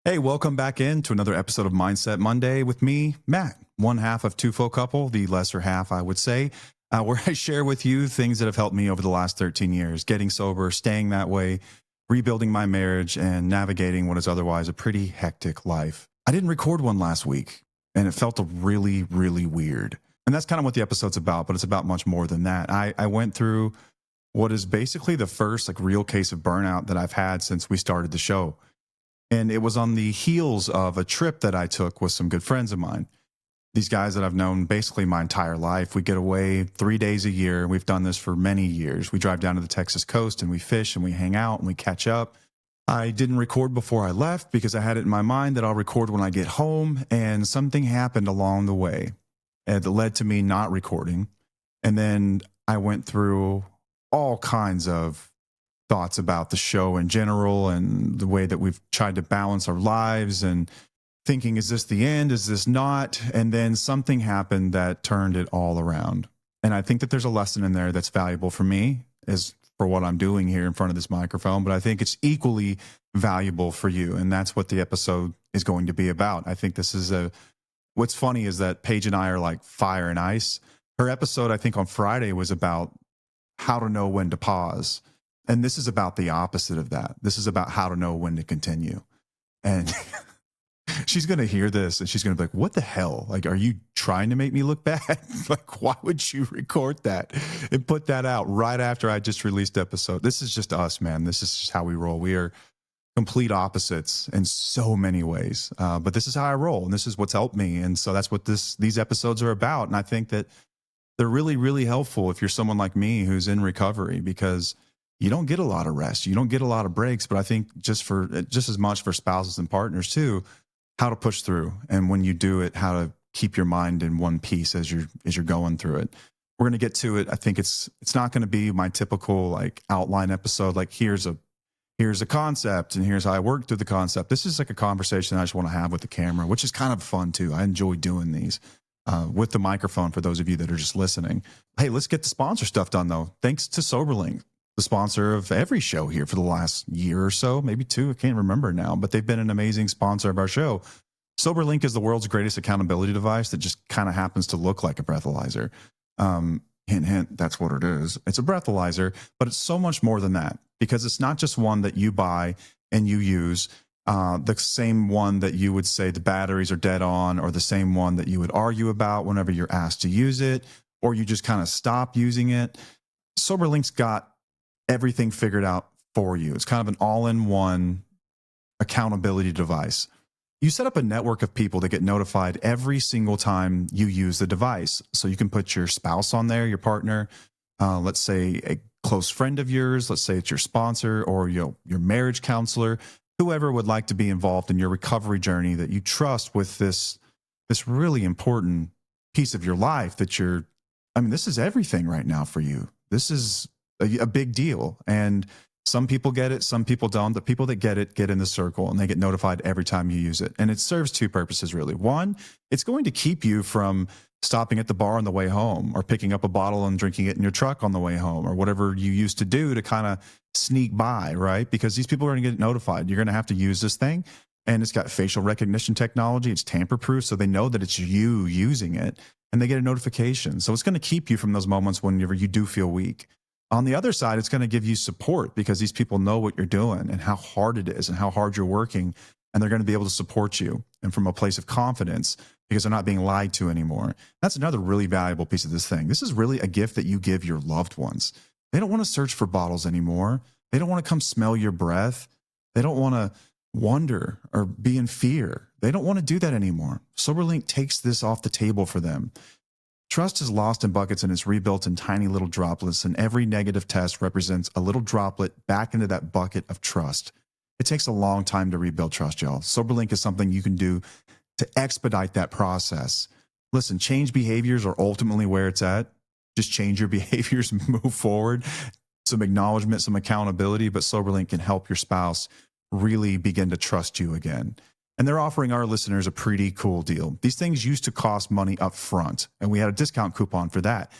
Hey, welcome back in to another episode of Mindset Monday with me, Matt, one half of Two Full Couple, the lesser half, I would say, where I share with you things that have helped me over the last 13 years, getting sober, staying that way, rebuilding my marriage, and navigating what is otherwise a pretty hectic life. I didn't record one last week, and it felt really, really weird. And that's kind of what the episode's about, but it's about much more than that. I went through what is basically the first real case of burnout that I've had since we started the show. And it was on the heels of a trip that I took with some good friends of mine. These guys that I've known basically my entire life. We get away 3 days a year. We've done this for many years. We drive down to the Texas coast and we fish and we hang out and we catch up. I didn't record before I left because I had it in my mind that I'll record when I get home. And something happened along the way that led to me not recording. And then I went through all kinds of thoughts about the show in general and the way that we've tried to balance our lives and thinking, is this the end? Is this not? And then something happened that turned it all around. And I think that there's a lesson in there that's valuable for me as for what I'm doing here in front of this microphone, but I think it's equally valuable for you. And that's what the episode is going to be about. I think this is what's funny is that Paige and I are like fire and ice. Her episode, I think on Friday, was about how to know when to pause. And this is about the opposite of that. This is about how to know when to continue. And she's going to hear this and she's going to be like, what the hell? Are you trying to make me look bad? Why would you record that and put that out right after I just released episode? This is just us, man. This is just how we roll. We are complete opposites in so many ways. But this is how I roll. And this is what's helped me. And so that's what these episodes are about. And I think that they're really, really helpful if you're someone like me who's in recovery, because you don't get a lot of rest. You don't get a lot of breaks, but I think just as much for spouses and partners too, how to push through. And when you do it, how to keep your mind in one piece as you're going through it. We're going to get to it. I think it's not going to be my typical outline episode. Here's a concept and here's how I work through the concept. This is a conversation I just want to have with the camera, which is kind of fun too. I enjoy doing these with the microphone for those of you that are just listening. Hey, let's get the sponsor stuff done though. Thanks to Soberlink, the sponsor of every show here for the last year or so, maybe two, I can't remember now, but they've been an amazing sponsor of our show. Soberlink is the world's greatest accountability device that just kind of happens to look like a breathalyzer. Hint, hint, that's what it is. It's a breathalyzer, but it's so much more than that, because it's not just one that you buy and you use, the same one that you would say the batteries are dead on, or the same one that you would argue about whenever you're asked to use it, or you just kind of stop using it. Soberlink's got everything figured out for you. It's kind of an all-in-one accountability device. You set up a network of people that get notified every single time you use the device. So you can put your spouse on there, your partner, let's say a close friend of yours, let's say it's your sponsor or your marriage counselor, whoever would like to be involved in your recovery journey that you trust with this really important piece of your life that this is everything right now for you. This is a big deal. And some people get it, some people don't. The people that get it get in the circle and they get notified every time you use it. And it serves two purposes, really. One, it's going to keep you from stopping at the bar on the way home, or picking up a bottle and drinking it in your truck on the way home, or whatever you used to do to kind of sneak by, right? Because these people are going to get notified. You're going to have to use this thing. And it's got facial recognition technology. It's tamper-proof, so they know that it's you using it, and they get a notification. So it's going to keep you from those moments whenever you do feel weak. On the other side, it's going to give you support, because these people know what you're doing and how hard it is and how hard you're working, and they're going to be able to support you, and from a place of confidence, because they're not being lied to anymore. That's another really valuable piece of this thing. This is really a gift that you give your loved ones. They don't want to search for bottles anymore. They don't want to come smell your breath. They don't want to wonder or be in fear. They don't want to do that anymore. Soberlink takes this off the table for them. Trust is lost in buckets and it's rebuilt in tiny little droplets, and every negative test represents a little droplet back into that bucket of trust. It takes a long time to rebuild trust, y'all. Soberlink is something you can do to expedite that process. Listen, change behaviors are ultimately where it's at. Just change your behaviors and move forward. Some acknowledgement, some accountability, but Soberlink can help your spouse really begin to trust you again. And they're offering our listeners a pretty cool deal. These things used to cost money up front, and we had a discount coupon for that.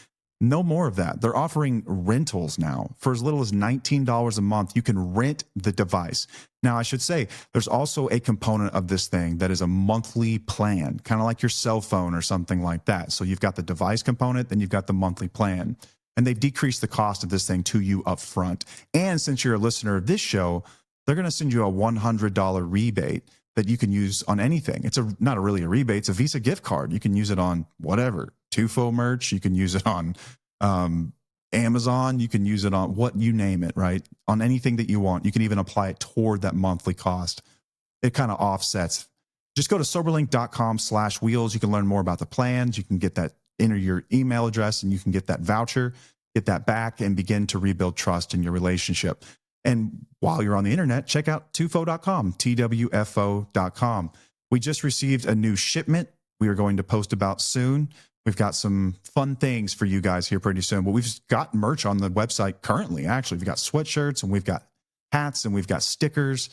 No more of that. They're offering rentals now for as little as $19 a month. You can rent the device. Now, I should say there's also a component of this thing that is a monthly plan, kind of like your cell phone or something like that. So you've got the device component, then you've got the monthly plan. And they've decreased the cost of this thing to you up front. And since you're a listener of this show, they're going to send you a $100 rebate that you can use on anything. It's not really a rebate, it's a Visa gift card. You can use it on whatever, Tufo merch. You can use it on Amazon. You can use it on you name it, right? On anything that you want. You can even apply it toward that monthly cost. It kind of offsets. Just go to soberlink.com/wheels. You can learn more about the plans. You can get that, enter your email address, and you can get that voucher, get that back, and begin to rebuild trust in your relationship. And while you're on the internet, check out tufo.com, TWFO.com. We just received a new shipment we are going to post about soon. We've got some fun things for you guys here pretty soon, but we've got merch on the website currently. Actually, we've got sweatshirts and we've got hats and we've got stickers.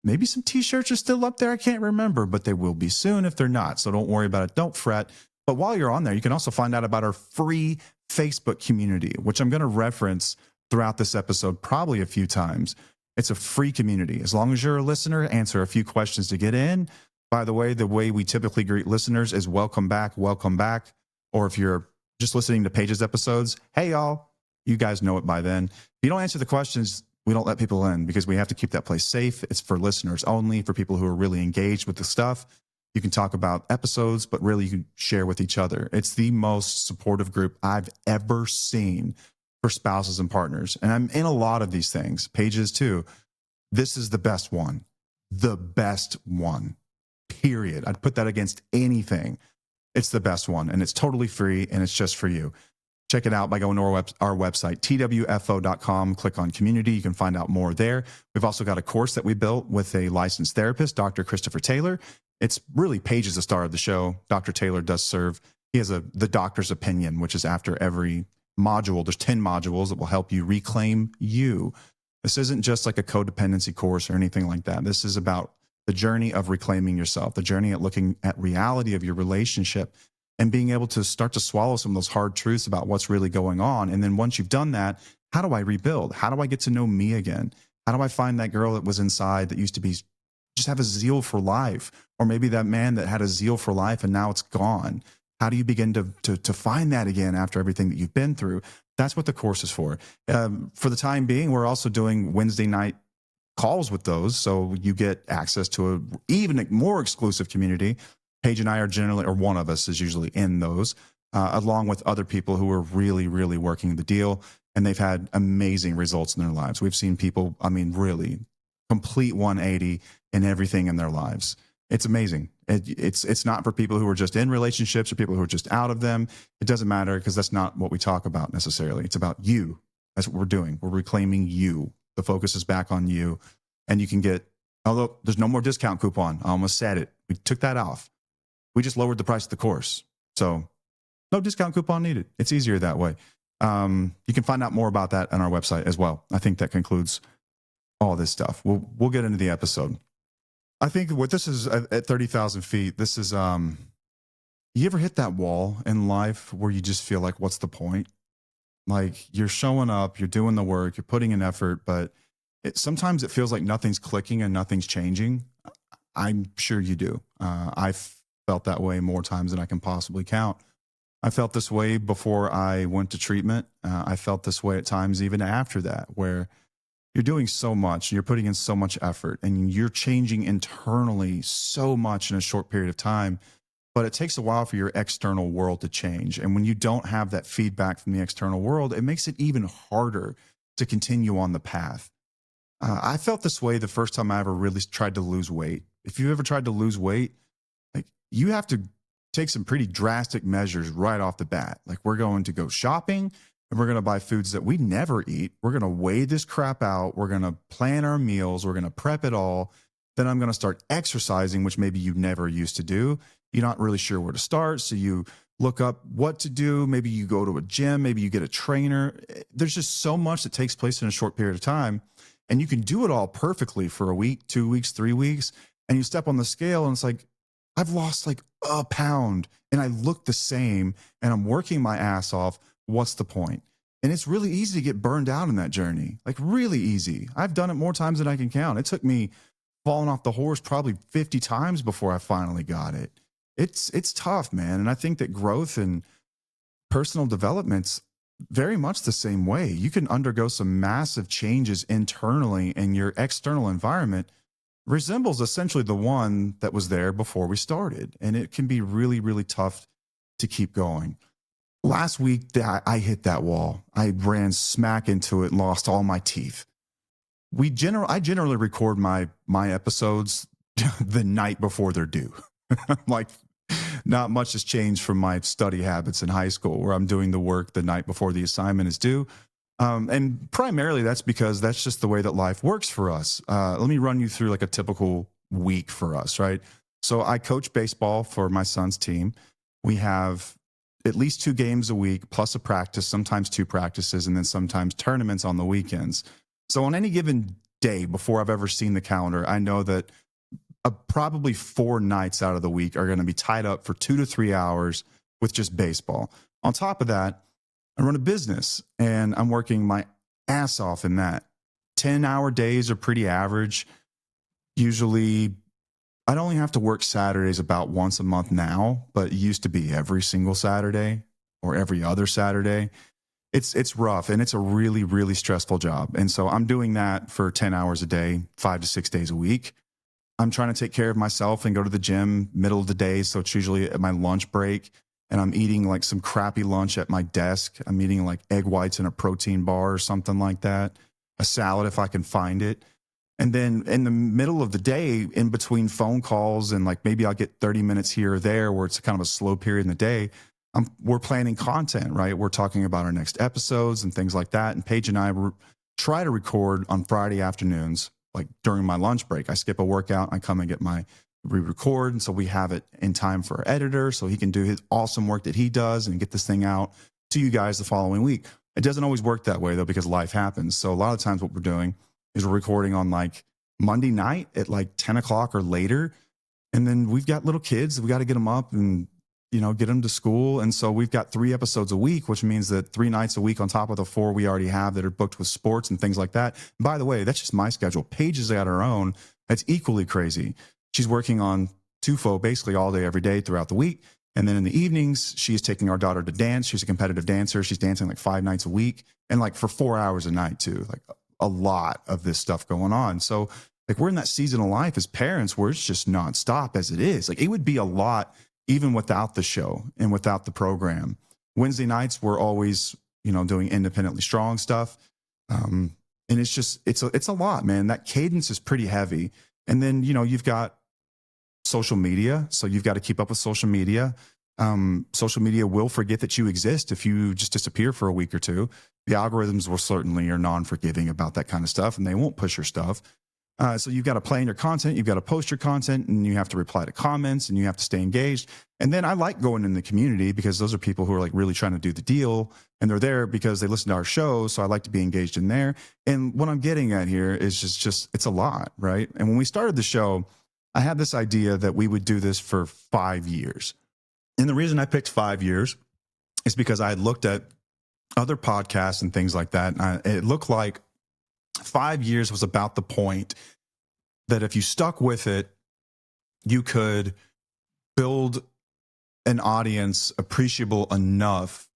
Maybe some t-shirts are still up there. I can't remember, but they will be soon if they're not. So don't worry about it. Don't fret. But while you're on there, you can also find out about our free Facebook community, which I'm going to reference throughout this episode probably a few times. It's a free community. As long as you're a listener, answer a few questions to get in. By the way we typically greet listeners is welcome back, welcome back. Or if you're just listening to Paige's episodes, hey, y'all, you guys know it by then. If you don't answer the questions, we don't let people in because we have to keep that place safe. It's for listeners only, for people who are really engaged with the stuff. You can talk about episodes, but really you can share with each other. It's the most supportive group I've ever seen for spouses and partners. And I'm in a lot of these things, Paige's too. This is the best one, period. I'd put that against anything. It's the best one, and it's totally free, and it's just for you. Check it out by going to our website, twfo.com. Click on community. You can find out more there. We've also got a course that we built with a licensed therapist, Dr. Christopher Taylor. It's really Paige is the star of the show. Dr. Taylor does serve. He has the doctor's opinion, which is after every module. There's 10 modules that will help you reclaim you. This isn't just like a codependency course or anything like that. This is about the journey of reclaiming yourself, the journey at looking at reality of your relationship and being able to start to swallow some of those hard truths about what's really going on. And then once you've done that, how do I rebuild? How do I get to know me again? How do I find that girl that was inside that used to be just have a zeal for life? Or maybe that man that had a zeal for life and now it's gone. How do you begin to find that again after everything that you've been through? That's what the course is for. For the time being, we're also doing Wednesday night calls with those. So you get access to a even more exclusive community. Paige and I are generally, or one of us is usually in those, along with other people who are really, really working the deal. And they've had amazing results in their lives. We've seen people, really complete 180 in everything in their lives. It's amazing. It's not for people who are just in relationships or people who are just out of them. It doesn't matter because that's not what we talk about necessarily. It's about you. That's what we're doing. We're reclaiming you. The focus is back on you. And you can get, although there's no more discount coupon. I almost said it. We took that off. We just lowered the price of the course. So no discount coupon needed. It's easier that way. You can find out more about that on our website as well. I think that concludes all this stuff. We'll get into the episode. I think what this is at 30,000 feet, this is, you ever hit that wall in life where you just feel like, what's the point? Like you're showing up, you're doing the work, you're putting in effort, but sometimes it feels like nothing's clicking and nothing's changing. I'm sure you do. I've felt that way more times than I can possibly count. I felt this way before I went to treatment. I felt this way at times even after that, where you're doing so much, you're putting in so much effort, and you're changing internally so much in a short period of time, but it takes a while for your external world to change. And when you don't have that feedback from the external world, it makes it even harder to continue on the path. I felt this way the first time I ever really tried to lose weight. If you ever tried to lose weight, like you have to take some pretty drastic measures right off the bat. Like we're going to go shopping and we're going to buy foods that we never eat. We're going to weigh this crap out. We're going to plan our meals. We're going to prep it all. Then I'm going to start exercising, which maybe you never used to do. You're not really sure where to start. So you look up what to do. Maybe you go to a gym. Maybe you get a trainer. There's just so much that takes place in a short period of time. And you can do it all perfectly for a week, 2 weeks, 3 weeks. And you step on the scale and it's like, I've lost like a pound and I look the same and I'm working my ass off, what's the point? And it's really easy to get burned out in that journey, like really easy. I've done it more times than I can count. It took me falling off the horse probably 50 times before I finally got it. It's tough, man. And I think that growth and personal development's very much the same way. You can undergo some massive changes internally, and your external environment resembles essentially the one that was there before we started. And it can be really, really tough to keep going. Last week, I hit that wall. I ran smack into it, lost all my teeth. I generally record my episodes the night before they're due. Like, not much has changed from my study habits in high school, where I'm doing the work the night before the assignment is due. And primarily that's because that's just the way that life works for us. Let me run you through like a typical week for us, right? So I coach baseball for my son's team. We have at least 2 games a week, plus a practice, sometimes 2 practices, and then sometimes tournaments on the weekends. So on any given day before I've ever seen the calendar, I know that probably 4 nights out of the week are going to be tied up for 2 to 3 hours with just baseball. On top of that, I run a business and I'm working my ass off in that. 10-hour days are pretty average. Usually, I'd only have to work Saturdays about once a month now, but it used to be every single Saturday or every other Saturday. It's rough, and it's a really, really stressful job. And so I'm doing that for 10 hours a day, 5 to 6 days a week. I'm trying to take care of myself and go to the gym middle of the day. So it's usually at my lunch break, and I'm eating like some crappy lunch at my desk. I'm eating like egg whites and a protein bar or something like that, a salad if I can find it. And then in the middle of the day, in between phone calls, and like maybe I'll get 30 minutes here or there where it's kind of a slow period in the day, we're planning content, right? We're talking about our next episodes and things like that. And Paige and I try to record on Friday afternoons, like during my lunch break. I skip a workout, I come and get my re-record. And so we have it in time for our editor so he can do his awesome work that he does and get this thing out to you guys the following week. It doesn't always work that way though, because life happens. So a lot of times what we're doing is we're recording on like Monday night at like 10 o'clock or later. And then we've got little kids. We got to get them up and, get them to school. And so we've got 3 episodes a week, which means that 3 nights a week on top of the 4 we already have that are booked with sports and things like that. And by the way, that's just my schedule. Paige has got her own. That's equally crazy. She's working on TUFO basically all day, every day throughout the week. And then in the evenings, she's taking our daughter to dance. She's a competitive dancer. She's dancing like 5 nights a week and like for 4 hours a night too. Like a lot of this stuff going on. So like we're in that season of life as parents where it's just nonstop as it is. Like it would be a lot even without the show and without the program. Wednesday nights, we're always, doing independently strong stuff. And it's a lot, man. That cadence is pretty heavy. And then, you've got social media. So you've got to keep up with social media. Social media will forget that you exist if you just disappear for a week or 2. The algorithms will certainly are non-forgiving about that kind of stuff, and they won't push your stuff. So you've got to plan your content, you've got to post your content, and you have to reply to comments, and you have to stay engaged. And then I like going in the community because those are people who are like really trying to do the deal, and they're there because they listen to our show. So I like to be engaged in there. And what I'm getting at here is just it's a lot, right? And when we started the show, I had this idea that we would do this for 5 years. And the reason I picked 5 years is because I had looked at other podcasts and things like that. And it looked like 5 years was about the point that if you stuck with it, you could build an audience appreciable enough.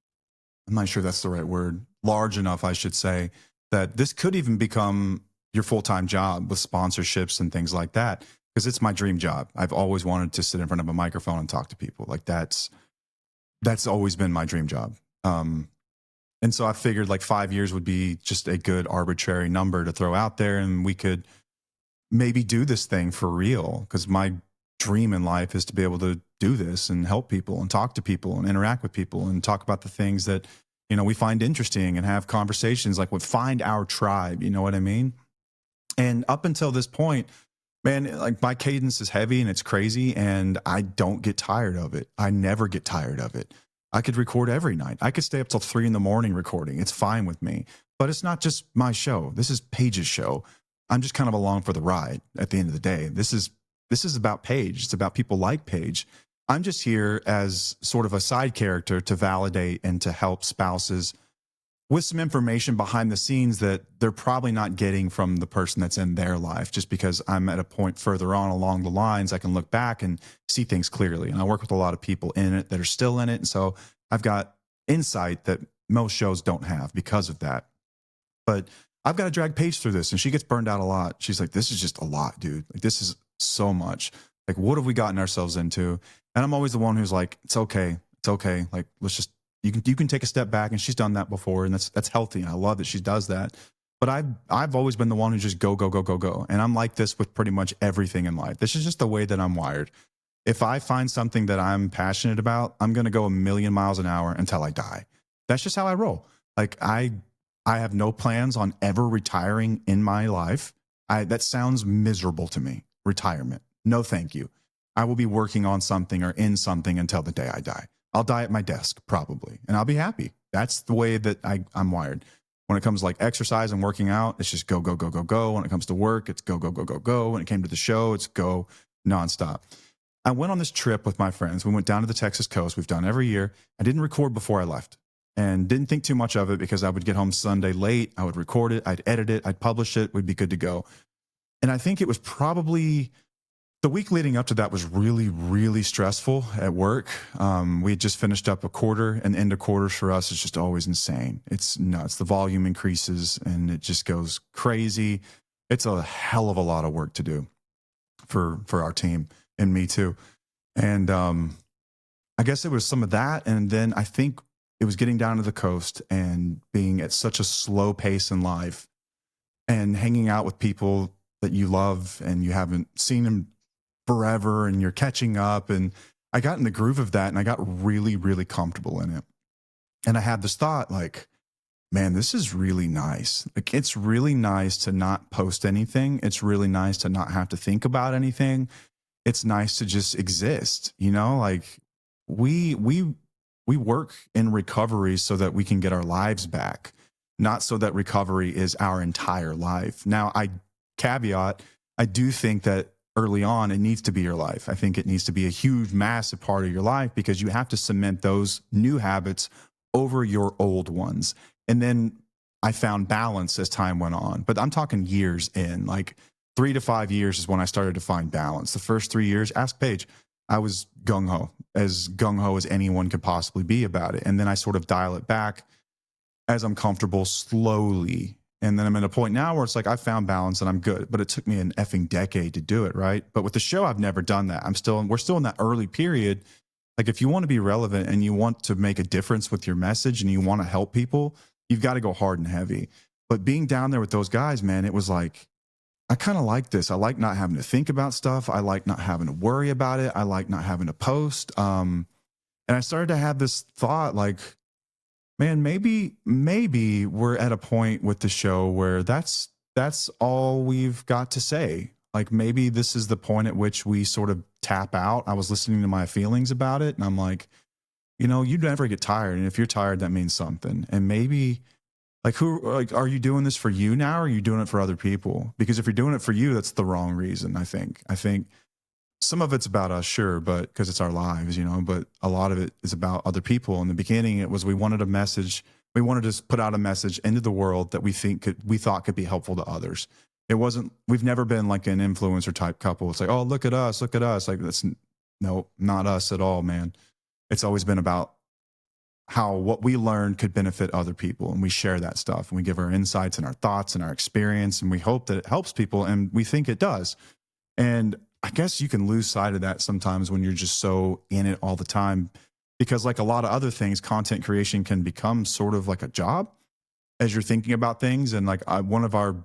I'm not sure that's the right word. Large enough, I should say, that this could even become your full-time job with sponsorships and things like that. Because it's my dream job. I've always wanted to sit in front of a microphone and talk to people. Like that's always been my dream job. And so I figured like 5 years would be just a good arbitrary number to throw out there, and we could maybe do this thing for real. Because my dream in life is to be able to do this and help people and talk to people and interact with people and talk about the things that, we find interesting and have conversations like find our tribe. You know what I mean? And up until this point, man, like my cadence is heavy and it's crazy, and I don't get tired of it. I never get tired of it. I could record every night. I could stay up till 3 a.m. recording. It's fine with me. But it's not just my show. This is Paige's show. I'm just kind of along for the ride at the end of the day. This is about Paige. It's about people like Paige I'm just here as sort of a side character to validate and to help spouses with some information behind the scenes that they're probably not getting from the person that's in their life. Just because I'm at a point further on along the lines, I can look back and see things clearly. And I work with a lot of people in it that are still in it. And so I've got insight that most shows don't have because of that. But I've got to drag Paige through this, and she gets burned out a lot. She's like, this is just a lot, dude. Like, this is so much. Like, what have we gotten ourselves into? And I'm always the one who's like, it's okay. It's okay. Like, let's just, you can take a step back. And she's done that before, and that's healthy. And I love that she does that. But I've always been the one who just go, go, go, go, go. And I'm like this with pretty much everything in life. This is just the way that I'm wired. If I find something that I'm passionate about, I'm going to go a million miles an hour until I die. That's just how I roll. Like, I have no plans on ever retiring in my life. That sounds miserable to me. Retirement. No, thank you. I will be working on something or in something until the day I die. I'll die at my desk probably, and I'll be happy. That's the way that I'm wired. When it comes to like exercise and working out, it's just go, go, go, go, go. When it comes to work, it's go, go, go, go, go. When it came to the show, it's go nonstop. I went on this trip with my friends. We went down to the Texas coast. We've done every year. I didn't record before I left and didn't think too much of it because I would get home Sunday late. I would record it. I'd edit it. I'd publish it. We'd be good to go. And I think it was probably the week leading up to that was really, really stressful at work. We had just finished up a quarter, and end of quarters for us is just always insane. It's nuts. The volume increases and it just goes crazy. It's a hell of a lot of work to do for our team and me too. And I guess it was some of that. And then I think it was getting down to the coast and being at such a slow pace in life and hanging out with people that you love and you haven't seen them forever and you're catching up. And I got in the groove of that and I got really, really comfortable in it. And I had this thought like, man, this is really nice. Like, it's really nice to not post anything. It's really nice to not have to think about anything. It's nice to just exist, you know, like we work in recovery so that we can get our lives back, not so that recovery is our entire life. Now, I do think that early on, it needs to be your life. I think it needs to be a huge, massive part of your life because you have to cement those new habits over your old ones. And then I found balance as time went on, but I'm talking years in, like 3 to 5 years is when I started to find balance. The first 3 years, ask Paige, I was gung-ho as anyone could possibly be about it. And then I sort of dial it back as I'm comfortable slowly. And then I'm at a point now where it's like I found balance and I'm good, but it took me an effing decade to do it, right? But with the show, I've never done that. We're still in that early period. Like, if you want to be relevant and you want to make a difference with your message and you want to help people, you've got to go hard and heavy. But being down there with those guys, man, it was like, I kind of like this. I like not having to think about stuff. I like not having to worry about it. I like not having to post. And I started to have this thought like, man, maybe we're at a point with the show where that's all we've got to say. Like, maybe this is the point at which we sort of tap out. I was listening to my feelings about it and I'm like, you know, you never get tired. And if you're tired, that means something. And maybe are you doing this for you now? Or are you doing it for other people? Because if you're doing it for you, that's the wrong reason. I think some of it's about us, sure, but because it's our lives, you know, but a lot of it is about other people. In the beginning, it was, we wanted to put out a message into the world that we thought could be helpful to others. It wasn't, we've never been like an influencer type couple. It's like, oh, look at us. Like, no, not us at all, man. It's always been about how what we learned could benefit other people. And we share that stuff and we give our insights and our thoughts and our experience. And we hope that it helps people. And we think it does. And I guess you can lose sight of that sometimes when you're just so in it all the time, because like a lot of other things, content creation can become sort of like a job as you're thinking about things. And like one of our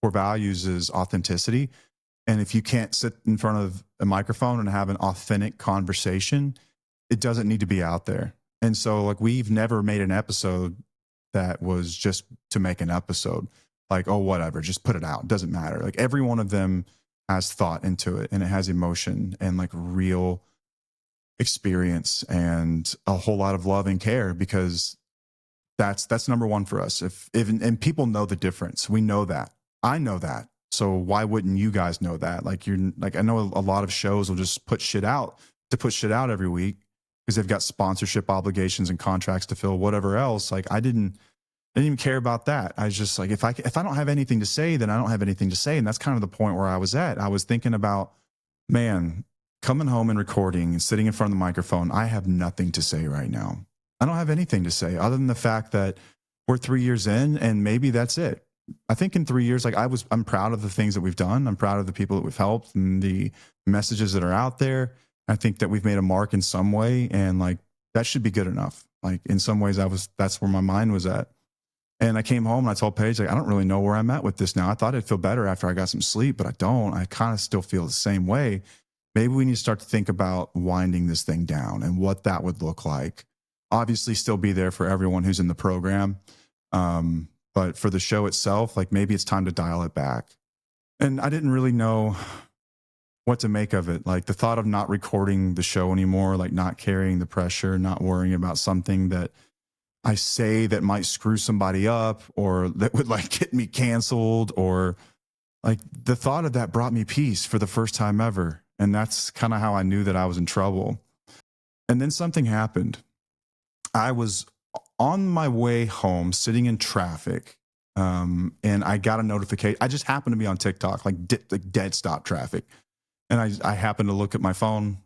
core values is authenticity. And if you can't sit in front of a microphone and have an authentic conversation, it doesn't need to be out there. And so like we've never made an episode that was just to make an episode. Like, oh, whatever, just put it out. It doesn't matter. Like every one of them has thought into it and it has emotion and like real experience and a whole lot of love and care, because that's number one for us. If and people know the difference. We know that. I know that. So why wouldn't you guys know that? Like I know a lot of shows will just put shit out to put shit out every week because they've got sponsorship obligations and contracts to fill, whatever else. Like I didn't even care about that. I was just like, if I don't have anything to say, then I don't have anything to say. And that's kind of the point where I was at. I was thinking about, man, coming home and recording and sitting in front of the microphone, I have nothing to say right now. I don't have anything to say other than the fact that we're 3 years in and maybe that's it. I think in 3 years, like I'm proud of the things that we've done. I'm proud of the people that we've helped and the messages that are out there. I think that we've made a mark in some way, and like that should be good enough. Like in some ways, that's where my mind was at. And I came home and I told Paige, like, I don't really know where I'm at with this now. I thought I'd feel better after I got some sleep, but I don't. I kind of still feel the same way. Maybe we need to start to think about winding this thing down and what that would look like. Obviously, still be there for everyone who's in the program. But for the show itself, like maybe it's time to dial it back. And I didn't really know what to make of it. Like the thought of not recording the show anymore, like not carrying the pressure, not worrying about something that I say that might screw somebody up or that would like get me canceled, or like the thought of that brought me peace for the first time ever. And that's kind of how I knew that I was in trouble. And then something happened. I was on my way home sitting in traffic. And I got a notification. I just happened to be on TikTok, like dead stop traffic. And I happened to look at my phone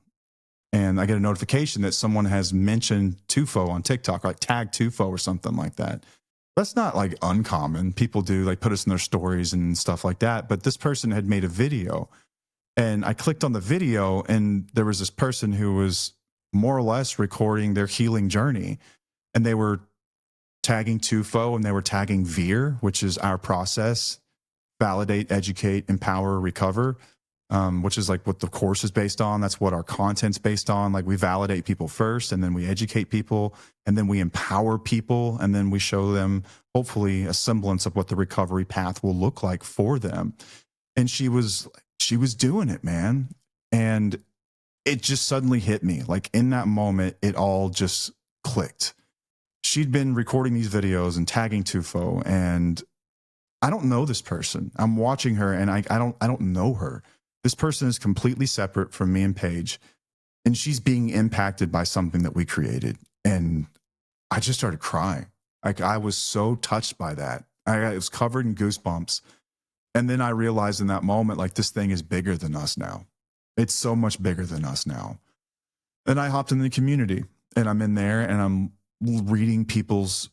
and I get a notification that someone has mentioned Tufo on TikTok, like tag Tufo or something like that. That's not like uncommon. People do like put us in their stories and stuff like that. But this person had made a video and I clicked on the video and there was this person who was more or less recording their healing journey. And they were tagging Tufo and they were tagging VEER, which is our process: validate, educate, empower, recover. Which is like what the course is based on. That's what our content's based on. Like we validate people first and then we educate people and then we empower people and then we show them hopefully a semblance of what the recovery path will look like for them. And she was doing it, man. And it just suddenly hit me. Like in that moment, it all just clicked. She'd been recording these videos and tagging Tufo, and I don't know this person. I'm watching her and I don't know her. This person is completely separate from me and Paige, and she's being impacted by something that we created. And I just started crying. Like I was so touched by that. I was covered in goosebumps. And then I realized in that moment, like this thing is bigger than us now. It's so much bigger than us now. And I hopped in the community and I'm in there and I'm reading people's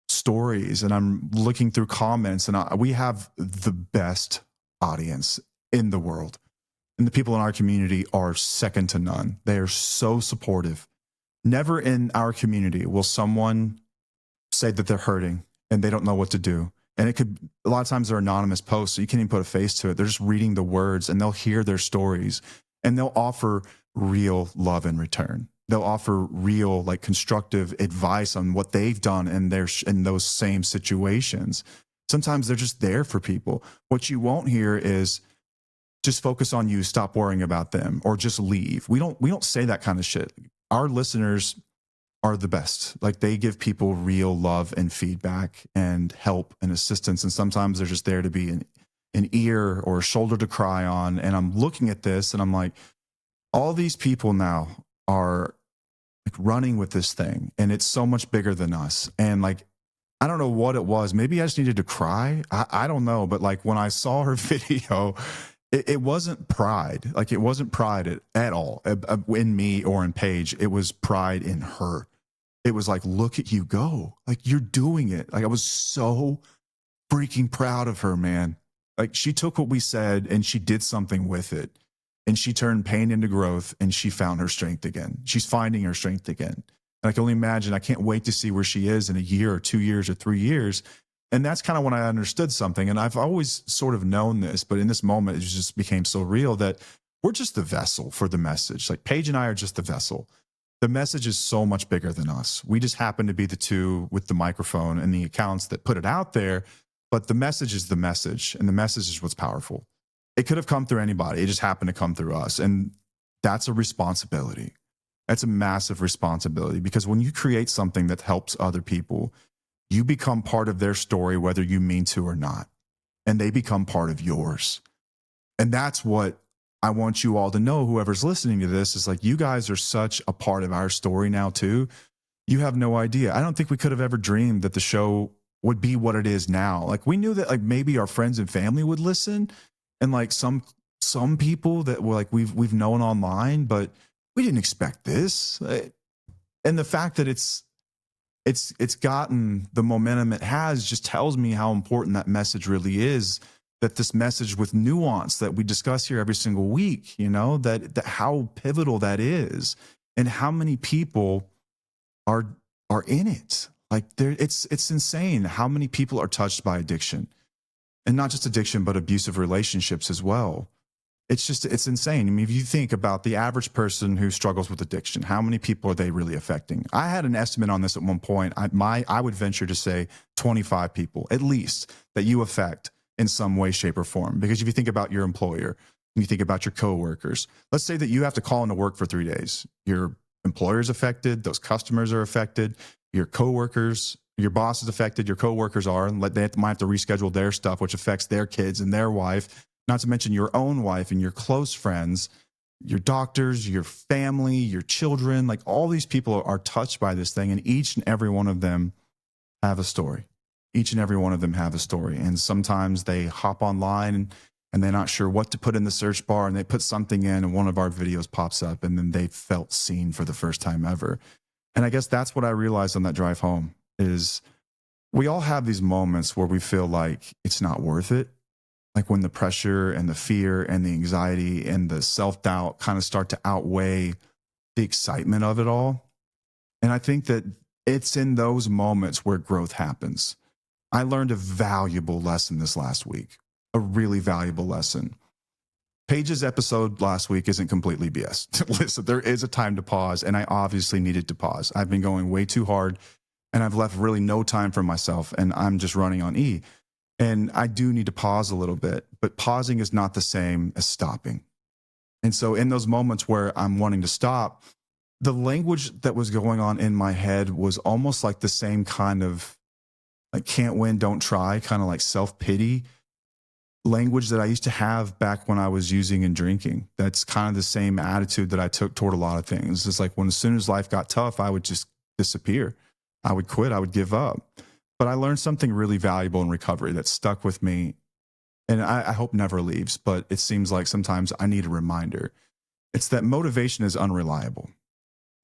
stories and I'm looking through comments, and we have the best audience in the world. And the people in our community are second to none. They are so supportive. Never in our community will someone say that they're hurting and they don't know what to do. And it could, a lot of times they're anonymous posts, so you can't even put a face to it. They're just reading the words and they'll hear their stories and they'll offer real love in return. They'll offer real, like constructive advice on what they've done in those same situations. Sometimes they're just there for people. What you won't hear is just focus on you, stop worrying about them, or just leave. We don't say that kind of shit. Our listeners are the best. Like they give people real love and feedback and help and assistance. And sometimes they're just there to be an ear or a shoulder to cry on. And I'm looking at this and I'm like, all these people now are like running with this thing, and it's so much bigger than us. And like, I don't know what it was. Maybe I just needed to cry. I don't know. But like when I saw her video, it wasn't pride. Like it wasn't pride at all in me or in Paige. It was pride in her. It was like, look at you go. Like you're doing it. Like I was so freaking proud of her, man. Like she took what we said and she did something with it. And she turned pain into growth and she found her strength again. She's finding her strength again. And I can only imagine, I can't wait to see where she is in a year or 2 years or 3 years. And that's kind of when I understood something. And I've always sort of known this, but in this moment, it just became so real that we're just the vessel for the message. Like Paige and I are just the vessel. The message is so much bigger than us. We just happen to be the two with the microphone and the accounts that put it out there. But the message is the message, and the message is what's powerful. It could have come through anybody. It just happened to come through us. And that's a responsibility. That's a massive responsibility, because when you create something that helps other people, you become part of their story, whether you mean to or not. And they become part of yours. And that's what I want you all to know, whoever's listening to this, is like, you guys are such a part of our story now too. You have no idea. I don't think we could have ever dreamed that the show would be what it is now. Like, we knew that like maybe our friends and family would listen, and like some people that were like we've known online, but we didn't expect this. And the fact that it's gotten the momentum it has just tells me how important that message really is. That this message with nuance that we discuss here every single week, that how pivotal that is, and how many people are in it. Like, there, it's insane how many people are touched by addiction, and not just addiction, but abusive relationships as well. It's insane. I mean, if you think about the average person who struggles with addiction, how many people are they really affecting? I had an estimate on this at one point. I would venture to say 25 people at least that you affect in some way, shape, or form. Because if you think about your employer, and you think about your coworkers, let's say that you have to call into work for 3 days. Your employer's affected, those customers are affected, your coworkers, your boss is affected, your coworkers are, and they might have to reschedule their stuff, which affects their kids and their wife, not to mention your own wife and your close friends, your doctors, your family, your children. Like, all these people are touched by this thing, and each and every one of them have a story. Each and every one of them have a story. And sometimes they hop online and they're not sure what to put in the search bar, and they put something in and one of our videos pops up, and then they felt seen for the first time ever. And I guess that's what I realized on that drive home is we all have these moments where we feel like it's not worth it. Like when the pressure and the fear and the anxiety and the self-doubt kind of start to outweigh the excitement of it all. And I think that it's in those moments where growth happens. I learned a valuable lesson this last week, a really valuable lesson. Paige's episode last week isn't completely BS. Listen, there is a time to pause, and I obviously needed to pause. I've been going way too hard, and I've left really no time for myself, and I'm just running on E. And I do need to pause a little bit, but pausing is not the same as stopping. And so in those moments where I'm wanting to stop, the language that was going on in my head was almost like the same kind of like can't win, don't try, kind of like self-pity language that I used to have back when I was using and drinking. That's kind of the same attitude that I took toward a lot of things. It's like as soon as life got tough, I would just disappear. I would quit. I would give up. But I learned something really valuable in recovery that stuck with me, and I hope never leaves, but it seems like sometimes I need a reminder. It's that motivation is unreliable.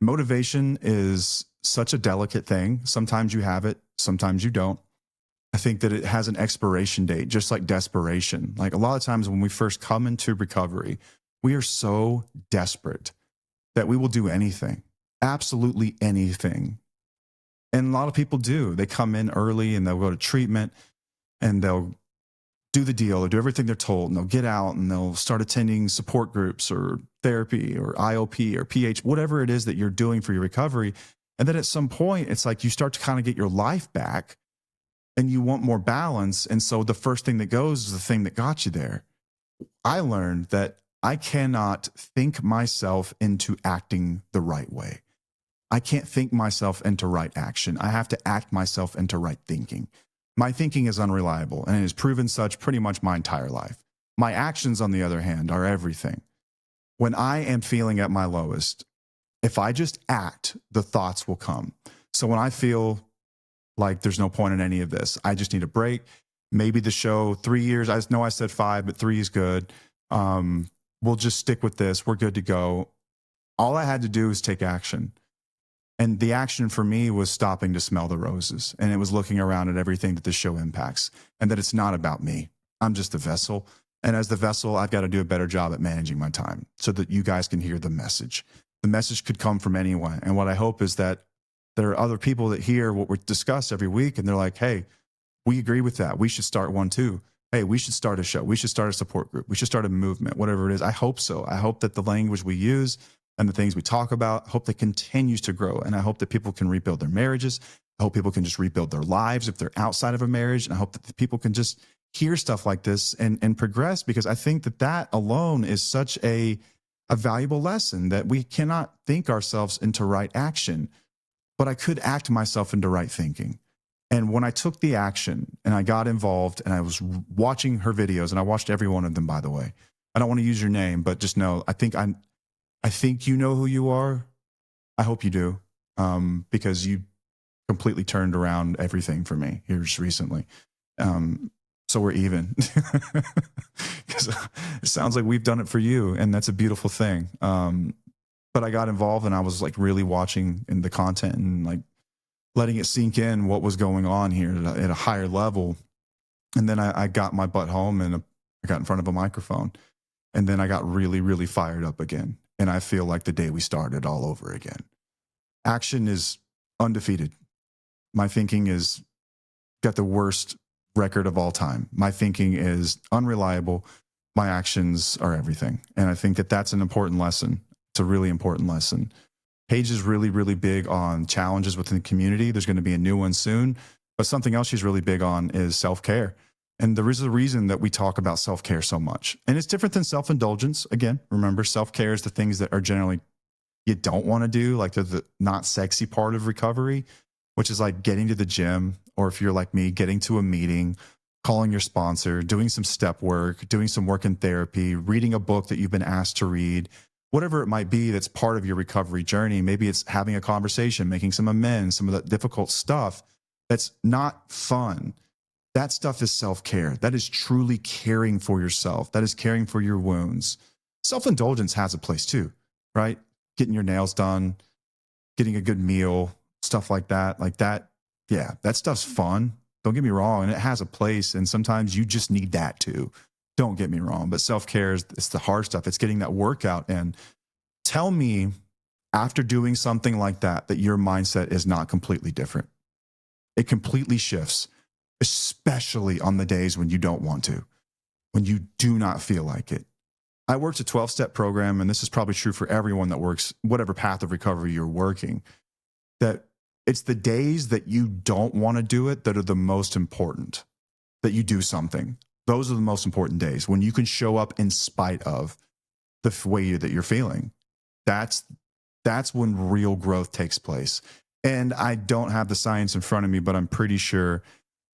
Motivation is such a delicate thing. Sometimes you have it, sometimes you don't. I think that it has an expiration date, just like desperation. Like a lot of times when we first come into recovery, we are so desperate that we will do anything, absolutely anything. And a lot of people do. They come in early and they'll go to treatment and they'll do the deal. They'll do everything they're told, and they'll get out and they'll start attending support groups or therapy or IOP or PH, whatever it is that you're doing for your recovery. And then at some point, it's like you start to kind of get your life back and you want more balance. And so the first thing that goes is the thing that got you there. I learned that I cannot think myself into acting the right way. I can't think myself into right action. I have to act myself into right thinking. My thinking is unreliable, and it has proven such pretty much my entire life. My actions, on the other hand, are everything. When I am feeling at my lowest, if I just act, the thoughts will come. So when I feel like there's no point in any of this, I just need a break. Maybe the show, 3 years, I know I said 5, but 3 is good. We'll just stick with this. We're good to go. All I had to do was take action. And the action for me was stopping to smell the roses. And it was looking around at everything that this show impacts, and that it's not about me. I'm just a vessel. And as the vessel, I've got to do a better job at managing my time so that you guys can hear the message. The message could come from anyone. And what I hope is that there are other people that hear what we discuss every week, and they're like, hey, we agree with that. We should start one too. Hey, we should start a show. We should start a support group. We should start a movement, whatever it is. I hope so. I hope that the language we use and the things we talk about, I hope that continues to grow. And I hope that people can rebuild their marriages. I hope people can just rebuild their lives if they're outside of a marriage. And I hope that the people can just hear stuff like this and progress, because I think that that alone is such a valuable lesson, that we cannot think ourselves into right action, but I could act myself into right thinking. And when I took the action and I got involved and I was watching her videos, and I watched every one of them, by the way, I don't want to use your name, but just know I think you know who you are. I hope you do, because you completely turned around everything for me here just recently. So we're even, because it sounds like we've done it for you, and that's a beautiful thing. But I got involved, and I was like really watching in the content and like letting it sink in what was going on here at a higher level. And then I got my butt home, and I got in front of a microphone, and then I got really, really fired up again. And I feel like the day we started all over again. Action is undefeated. My thinking is got the worst record of all time. My thinking is unreliable. My actions are everything. And I think that that's an important lesson. It's a really important lesson. Paige is really, really big on challenges within the community. There's going to be a new one soon. But something else she's really big on is self-care. And there is a reason that we talk about self-care so much. And it's different than self-indulgence. Again, remember, self-care is the things that are generally you don't want to do, like the not sexy part of recovery, which is like getting to the gym, or if you're like me, getting to a meeting, calling your sponsor, doing some step work, doing some work in therapy, reading a book that you've been asked to read, whatever it might be that's part of your recovery journey. Maybe it's having a conversation, making some amends, some of that difficult stuff that's not fun. That stuff is self-care. That is truly caring for yourself. That is caring for your wounds. Self-indulgence has a place too, right? Getting your nails done, getting a good meal, stuff like that. Like that, yeah, that stuff's fun. Don't get me wrong. And it has a place. And sometimes you just need that too. Don't get me wrong. But self-care is it's the hard stuff. It's getting that workout in. Tell me, after doing something like that, that your mindset is not completely different. It completely shifts, especially on the days when you don't want to, when you do not feel like it. I worked a 12-step program, and this is probably true for everyone that works whatever path of recovery you're working, that it's the days that you don't want to do it that are the most important, that you do something. Those are the most important days when you can show up in spite of the way that you're feeling. That's when real growth takes place. And I don't have the science in front of me, but I'm pretty sure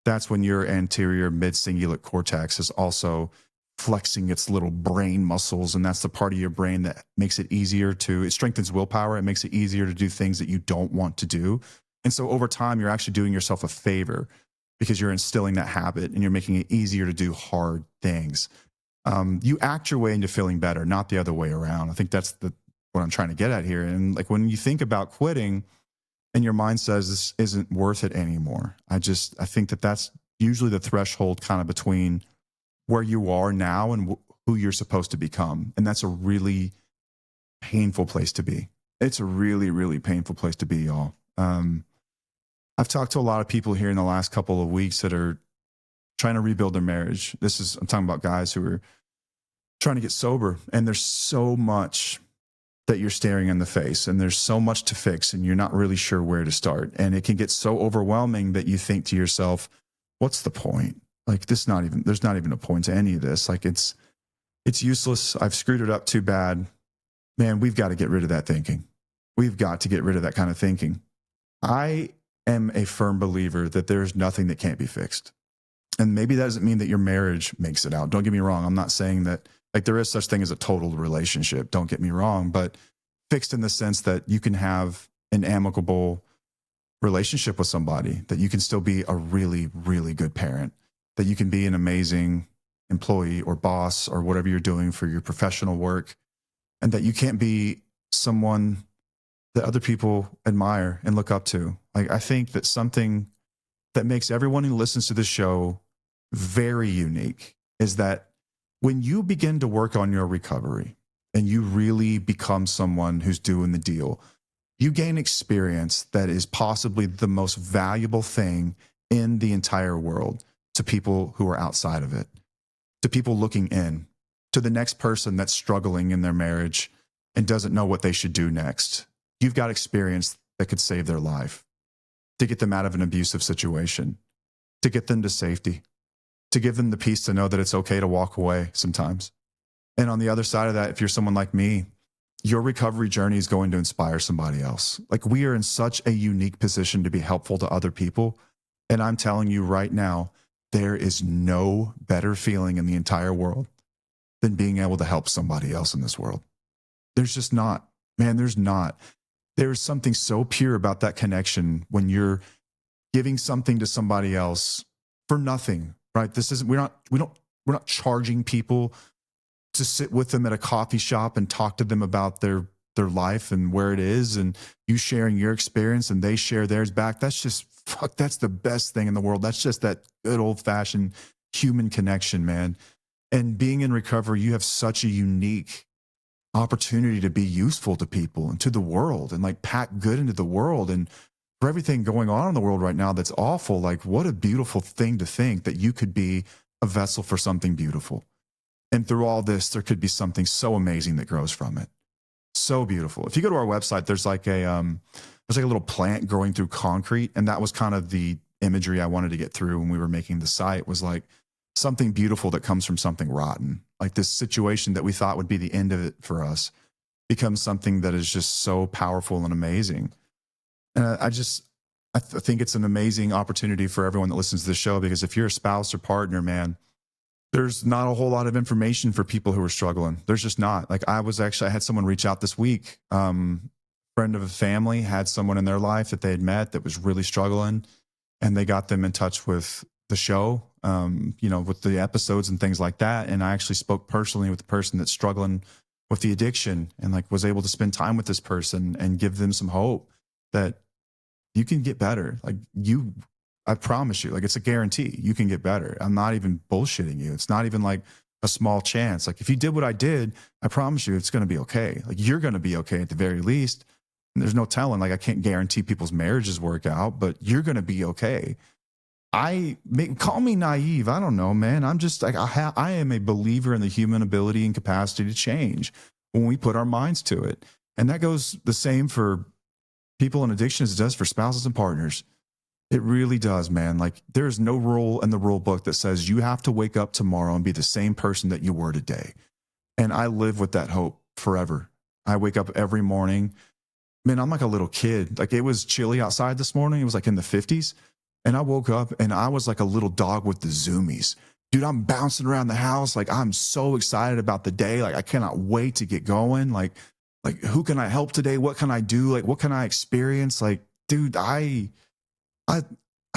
that's when your anterior mid-cingulate cortex is also flexing its little brain muscles. And that's the part of your brain that makes it easier it strengthens willpower. It makes it easier to do things that you don't want to do. And so over time, you're actually doing yourself a favor because you're instilling that habit and you're making it easier to do hard things. You act your way into feeling better, not the other way around. I think that's what I'm trying to get at here. And like when you think about quitting and your mind says this isn't worth it anymore, I think that that's usually the threshold kind of between where you are now and who you're supposed to become. And that's a really painful place to be. It's a really, really painful place to be, y'all. I've talked to a lot of people here in the last couple of weeks that are trying to rebuild their marriage. I'm talking about guys who are trying to get sober, and there's so much that you're staring in the face, and there's so much to fix, and you're not really sure where to start. And it can get so overwhelming that you think to yourself, what's the point? Like there's not even a point to any of this. Like it's useless. I've screwed it up too bad. Man, we've got to get rid of that thinking. We've got to get rid of that kind of thinking. I am a firm believer that there's nothing that can't be fixed. And maybe that doesn't mean that your marriage makes it out. Don't get me wrong. I'm not saying that like there is such thing as a total relationship. Don't get me wrong, but fixed in the sense that you can have an amicable relationship with somebody, that you can still be a really, really good parent, that you can be an amazing employee or boss or whatever you're doing for your professional work, and that you can't be someone that other people admire and look up to. Like I think that something that makes everyone who listens to this show very unique is that when you begin to work on your recovery and you really become someone who's doing the deal, you gain experience that is possibly the most valuable thing in the entire world to people who are outside of it, to people looking in, to the next person that's struggling in their marriage and doesn't know what they should do next. You've got experience that could save their life, to get them out of an abusive situation, to get them to safety, to give them the peace to know that it's okay to walk away sometimes. And on the other side of that, if you're someone like me, your recovery journey is going to inspire somebody else. Like we are in such a unique position to be helpful to other people. And I'm telling you right now, there is no better feeling in the entire world than being able to help somebody else in this world. There's just not, man, there's not. There's something so pure about that connection when you're giving something to somebody else for nothing, right? This isn't, we're not charging people to sit with them at a coffee shop and talk to them about their life and where it is, and you sharing your experience and they share theirs back. That's just fuck, that's the best thing in the world. That's just that good old fashioned human connection, man. And being in recovery, you have such a unique opportunity to be useful to people and to the world and like pack good into the world. And for everything going on in the world right now that's awful, like what a beautiful thing to think that you could be a vessel for something beautiful. And through all this, there could be something so amazing that grows from it. So beautiful. If you go to our website, there's like a little plant growing through concrete. And that was kind of the imagery I wanted to get through when we were making the site, was like something beautiful that comes from something rotten. Like this situation that we thought would be the end of it for us becomes something that is just so powerful and amazing. And I think it's an amazing opportunity for everyone that listens to the show, because if you're a spouse or partner, man, there's not a whole lot of information for people who are struggling. There's just not. Like I had someone reach out this week. Friend of a family had someone in their life that they had met that was really struggling, and they got them in touch with the show, with the episodes and things like that. And I actually spoke personally with the person that's struggling with the addiction, and like was able to spend time with this person and give them some hope that you can get better. I promise you, like it's a guarantee you can get better. I'm not even bullshitting you. It's not even like a small chance. Like if you did what I did, I promise you it's going to be okay. Like you're going to be okay at the very least. And there's no telling, like I can't guarantee people's marriages work out, but you're going to be okay. Call me naive. I don't know, man. I'm just like, I am a believer in the human ability and capacity to change when we put our minds to it. And that goes the same for people in addiction as it does for spouses and partners. It really does, man. Like there's no rule in the rule book that says you have to wake up tomorrow and be the same person that you were today. And I live with that hope forever. I wake up every morning. Man, I'm like a little kid. Like it was chilly outside this morning. It was like in the 50s. And I woke up and I was like a little dog with the zoomies. Dude, I'm bouncing around the house. Like I'm so excited about the day. Like I cannot wait to get going. Like who can I help today? What can I do? Like what can I experience? Like, dude, I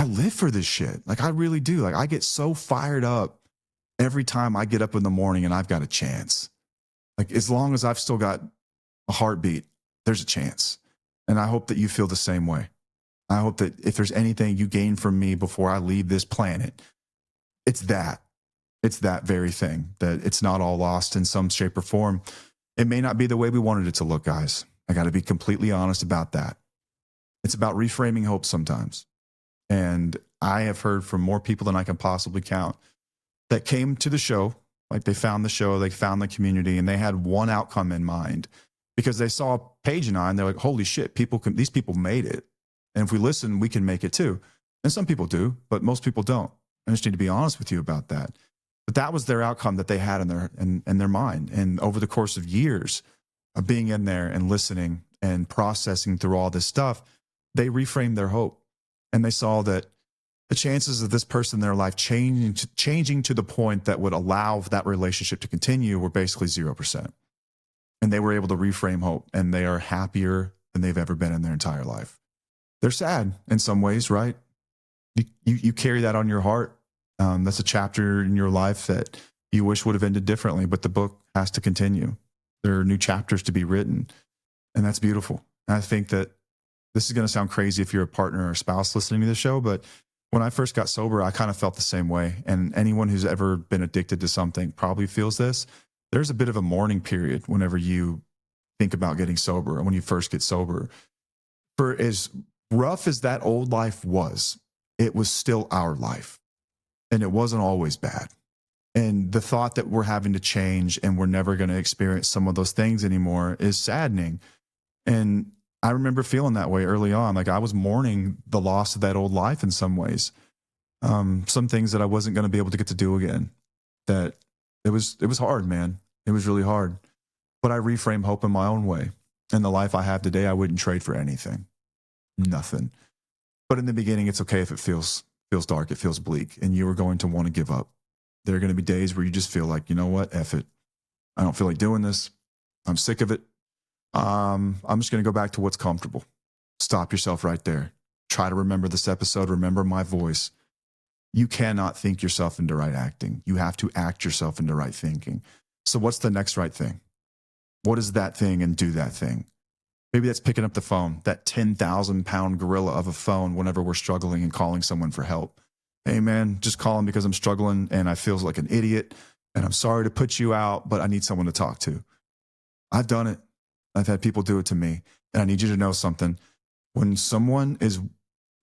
live for this shit. Like I really do. Like I get so fired up every time I get up in the morning and I've got a chance. Like as long as I've still got a heartbeat, there's a chance. And I hope that you feel the same way. I hope that if there's anything you gain from me before I leave this planet, it's that very thing, that it's not all lost in some shape or form. It may not be the way we wanted it to look, guys. I got to be completely honest about that. It's about reframing hope sometimes. And I have heard from more people than I can possibly count that came to the show, like they found the show, they found the community, and they had one outcome in mind because they saw Paige and I, and they're like, holy shit, these people made it. And if we listen, we can make it too. And some people do, but most people don't. I just need to be honest with you about that. But that was their outcome that they had in their mind. And over the course of years of being in there and listening and processing through all this stuff, they reframed their hope. And they saw that the chances of this person in their life changing to the point that would allow that relationship to continue were basically 0%. And they were able to reframe hope, and they are happier than they've ever been in their entire life. They're sad in some ways, right? You carry that on your heart. That's a chapter in your life that you wish would have ended differently, but the book has to continue. There are new chapters to be written, and that's beautiful. And I think that this is going to sound crazy if you're a partner or a spouse listening to the show, but when I first got sober, I kind of felt the same way. And anyone who's ever been addicted to something probably feels this. There's a bit of a mourning period whenever you think about getting sober and when you first get sober. For as rough as that old life was, it was still our life. And it wasn't always bad. And the thought that we're having to change and we're never going to experience some of those things anymore is saddening. And I remember feeling that way early on. Like I was mourning the loss of that old life in some ways. Some things that I wasn't going to be able to get to do again. That it was hard, man. It was really hard. But I reframe hope in my own way. And the life I have today, I wouldn't trade for anything. Nothing. But in the beginning, it's okay if it feels dark, it feels bleak, and you are going to want to give up. There are going to be days where you just feel like, you know what, F it. I don't feel like doing this. I'm sick of it. I'm just going to go back to what's comfortable. Stop yourself right there. Try to remember this episode. Remember my voice. You cannot think yourself into right acting. You have to act yourself into right thinking. So what's the next right thing? What is that thing, and do that thing? Maybe that's picking up the phone, that 10,000-pound gorilla of a phone whenever we're struggling and calling someone for help. Hey, man, just calling because I'm struggling and I feel like an idiot and I'm sorry to put you out, but I need someone to talk to. I've done it. I've had people do it to me. And I need you to know something. When someone is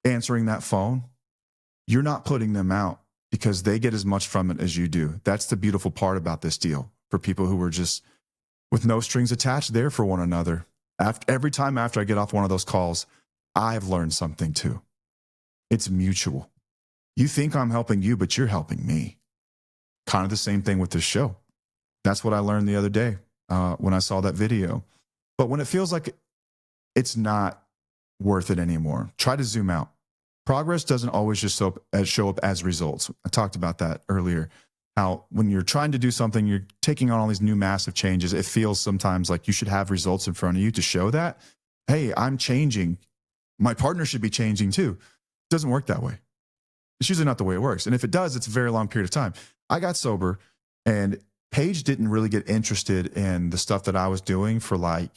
answering that phone, you're not putting them out because they get as much from it as you do. That's the beautiful part about this deal for people who are just with no strings attached there for one another. Every time after I get off one of those calls, I've learned something too. It's mutual. You think I'm helping you, but you're helping me. Kind of the same thing with this show. That's what I learned the other day when I saw that video. But when it feels like it's not worth it anymore, try to zoom out. Progress doesn't always just show up as results. I talked about that earlier. How when you're trying to do something, you're taking on all these new massive changes. It feels sometimes like you should have results in front of you to show that, hey, I'm changing. My partner should be changing too. It doesn't work that way. It's usually not the way it works. And if it does, it's a very long period of time. I got sober and Paige didn't really get interested in the stuff that I was doing for like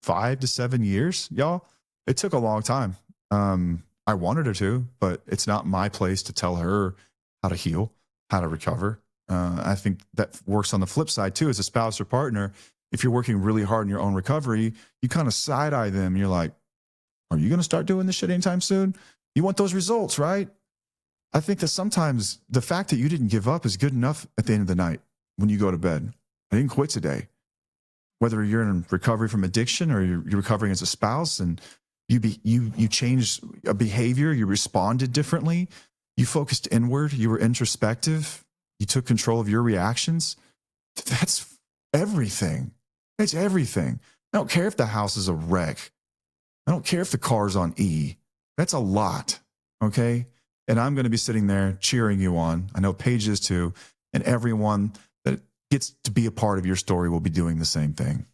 5 to 7 years, y'all. It took a long time. I wanted her to, but it's not my place to tell her how to heal, how to recover. I think that works on the flip side too. As a spouse or partner, if you're working really hard in your own recovery, you kind of side eye them. You're like, are you going to start doing this shit anytime soon? You want those results, right? I think that sometimes the fact that you didn't give up is good enough at the end of the night when you go to bed. I didn't quit today. Whether you're in recovery from addiction or you're recovering as a spouse and you changed a behavior, you responded differently, you focused inward, you were introspective, you took control of your reactions. That's everything. It's everything. I don't care if the house is a wreck. I don't care if the car's on E. That's a lot, okay? And I'm going to be sitting there cheering you on. I know Paige is too. And everyone that gets to be a part of your story will be doing the same thing.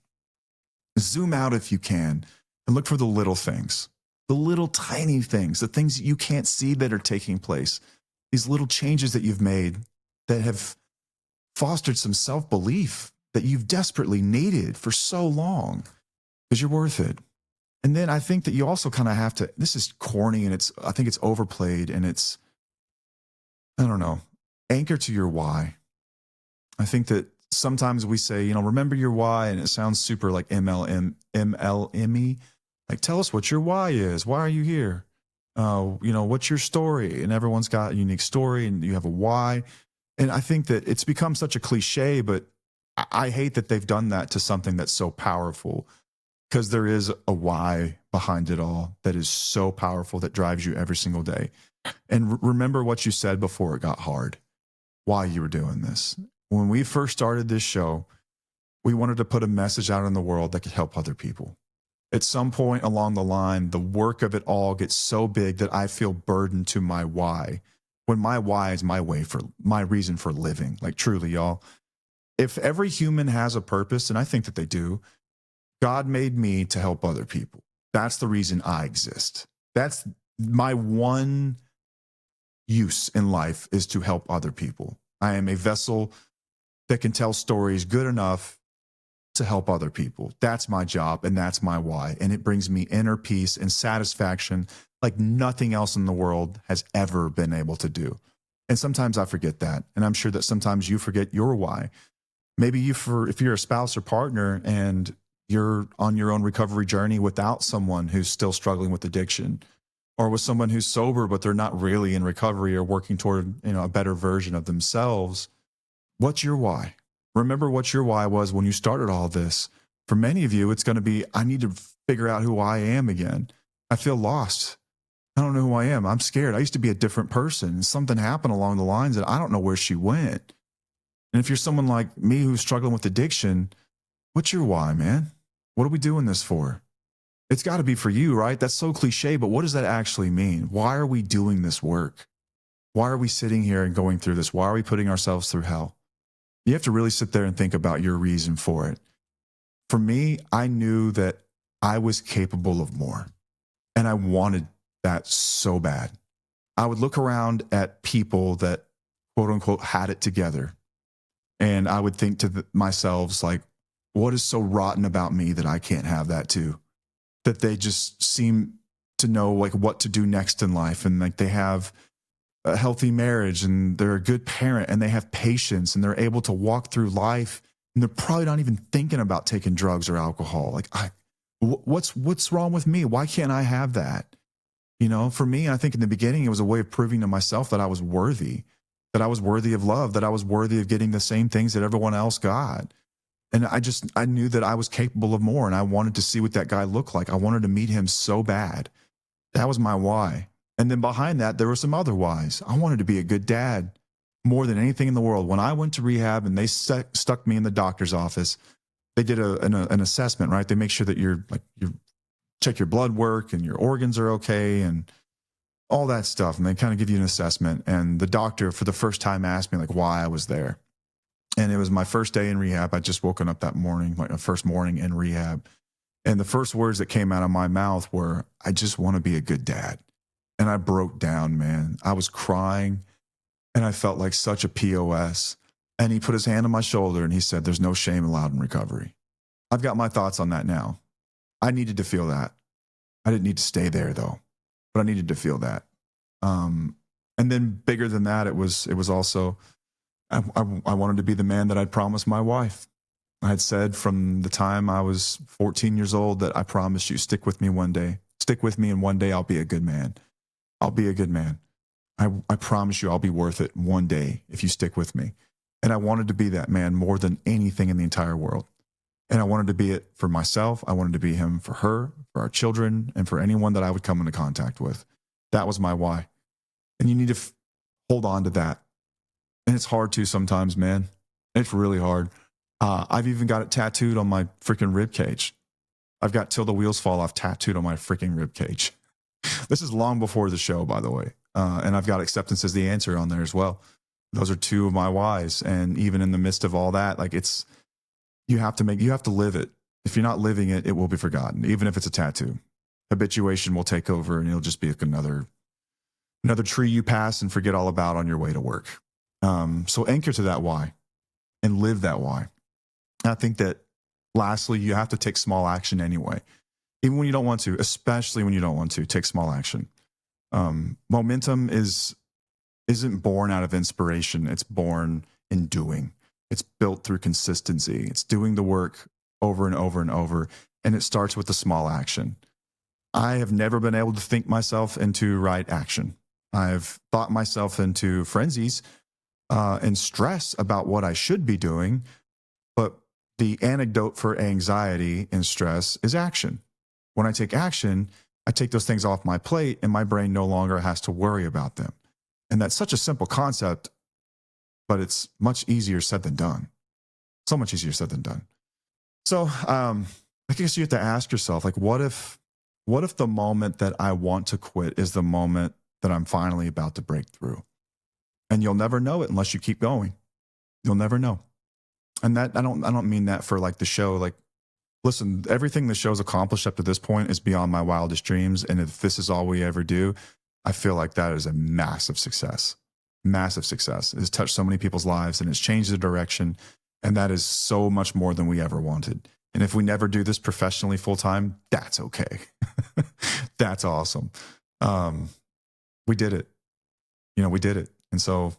Zoom out if you can and look for the little things, the little tiny things, the things that you can't see that are taking place, these little changes that you've made that have fostered some self-belief that you've desperately needed for so long because you're worth it. And then I think that you also kind of have to, this is corny and I think it's overplayed and it's, I don't know, anchor to your why. I think that sometimes we say, remember your why, and it sounds super like MLM-y. Like, tell us what your why is. Why are you here? What's your story? And everyone's got a unique story and you have a why. And I think that it's become such a cliche, but I hate that they've done that to something that's so powerful. Because there is a why behind it all that is so powerful that drives you every single day. And remember what you said before it got hard, why you were doing this. When we first started this show, we wanted to put a message out in the world that could help other people. At some point along the line, the work of it all gets so big that I feel burdened to my why, when my why is my reason for living. Like truly, y'all, if every human has a purpose, and I think that they do, God made me to help other people. That's the reason I exist. That's my one use in life, is to help other people. I am a vessel that can tell stories good enough to help other people. That's my job and that's my why. And it brings me inner peace and satisfaction like nothing else in the world has ever been able to do. And sometimes I forget that. And I'm sure that sometimes you forget your why. Maybe if you're a spouse or partner and you're on your own recovery journey without someone who's still struggling with addiction, or with someone who's sober, but they're not really in recovery or working toward, a better version of themselves. What's your why? Remember what your why was when you started all this. For many of you, it's going to be, I need to figure out who I am again. I feel lost. I don't know who I am. I'm scared. I used to be a different person. And something happened along the lines that I don't know where she went. And if you're someone like me who's struggling with addiction, what's your why, man? What are we doing this for? It's got to be for you, right? That's so cliche, but what does that actually mean? Why are we doing this work? Why are we sitting here and going through this? Why are we putting ourselves through hell? You have to really sit there and think about your reason for it. For me, I knew that I was capable of more, and I wanted that so bad. I would look around at people that quote unquote had it together, and I would think to myself, like, what is so rotten about me that I can't have that too? That they just seem to know like what to do next in life, and like they have a healthy marriage, and they're a good parent, and they have patience, and they're able to walk through life, and they're probably not even thinking about taking drugs or alcohol. Like, what's wrong with me? Why can't I have that? You know, for me, I think in the beginning, it was a way of proving to myself that I was worthy, that I was worthy of love, that I was worthy of getting the same things that everyone else got. And I knew that I was capable of more, and I wanted to see what that guy looked like. I wanted to meet him so bad. That was my why. And then behind that, there were some other whys. I wanted to be a good dad more than anything in the world. When I went to rehab and they stuck me in the doctor's office, they did an assessment, right? They make sure that you check your blood work and your organs are okay and all that stuff. And they kind of give you an assessment. And the doctor, for the first time, asked me like why I was there. And it was my first day in rehab. I just woken up that morning, my first morning in rehab. And the first words that came out of my mouth were, I just want to be a good dad. And I broke down, man. I was crying and I felt like such a POS. And he put his hand on my shoulder and he said, there's no shame allowed in recovery. I've got my thoughts on that now. I needed to feel that. I didn't need to stay there though, but I needed to feel that. And then bigger than that, it was also, I wanted to be the man that I'd promised my wife. I had said from the time I was 14 years old that I promised you, stick with me one day. Stick with me and one day I'll be a good man. I'll be a good man. I promise you I'll be worth it one day if you stick with me. And I wanted to be that man more than anything in the entire world. And I wanted to be it for myself. I wanted to be him for her, for our children, and for anyone that I would come into contact with. That was my why. And you need to hold on to that. And it's hard to sometimes, man. It's really hard. I've even got it tattooed on my freaking rib cage. I've got Till the Wheels Fall Off tattooed on my freaking rib cage. This is long before the show, by the way. And I've got acceptance as the answer on there as well. Those are two of my whys. And even in the midst of all that, like you have to live it. If you're not living it, it will be forgotten, even if it's a tattoo. Habituation will take over and it'll just be like another tree you pass and forget all about on your way to work. So anchor to that why and live that why. And I think that lastly, you have to take small action anyway. Even when you don't want to, especially when you don't want to, take small action. Momentum isn't born out of inspiration. It's born in doing. It's built through consistency. It's doing the work over and over and over. And it starts with the small action. I have never been able to think myself into right action. I've thought myself into frenzies and stress about what I should be doing. But the antidote for anxiety and stress is action. When I take action, I take those things off my plate and my brain no longer has to worry about them. And that's such a simple concept, but it's much easier said than done. So much easier said than done. So I guess you have to ask yourself, like, what if the moment that I want to quit is the moment that I'm finally about to break through? And you'll never know it unless you keep going. You'll never know. And that I don't mean that for like the show. Like, listen, everything the show's accomplished up to this point is beyond my wildest dreams. And if this is all we ever do, I feel like that is a massive success. Massive success. It has touched so many people's lives and it's changed the direction. And that is so much more than we ever wanted. And if we never do this professionally full time, that's okay. That's awesome. We did it. We did it. And so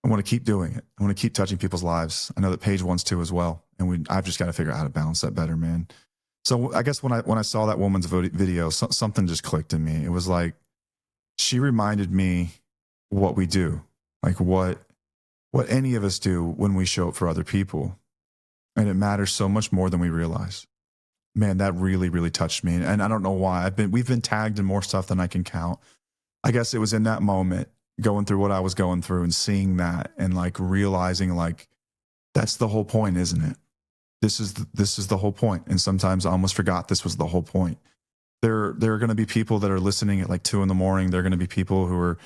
I want to keep doing it. I want to keep touching people's lives. I know that Paige wants to as well. And I've just got to figure out how to balance that better, man. So I guess when I saw that woman's video, something just clicked in me. It was like, she reminded me what we do, like what any of us do when we show up for other people. And it matters so much more than we realize. Man, that really, really touched me. And I don't know why. We've been tagged in more stuff than I can count. I guess it was in that moment, going through what I was going through and seeing that and like realizing like, that's the whole point, isn't it? This is the whole point. And sometimes I almost forgot this was the whole point. There are going to be people that are listening at like 2 a.m. There are going to be people who are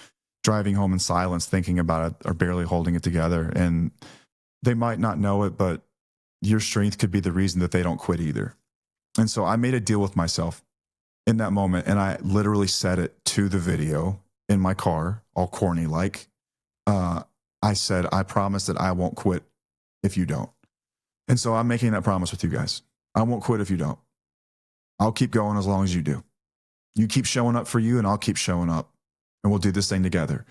driving home in silence, thinking about it or barely holding it together. And they might not know it, but your strength could be the reason that they don't quit either. And so I made a deal with myself in that moment, and I literally said it to the video in my car, all corny like. Uh, I said, I promise that I won't quit if you don't. And so I'm making that promise with you guys. I won't quit if you don't. I'll keep going as long as you do. You keep showing up for you, and I'll keep showing up. And we'll do this thing together.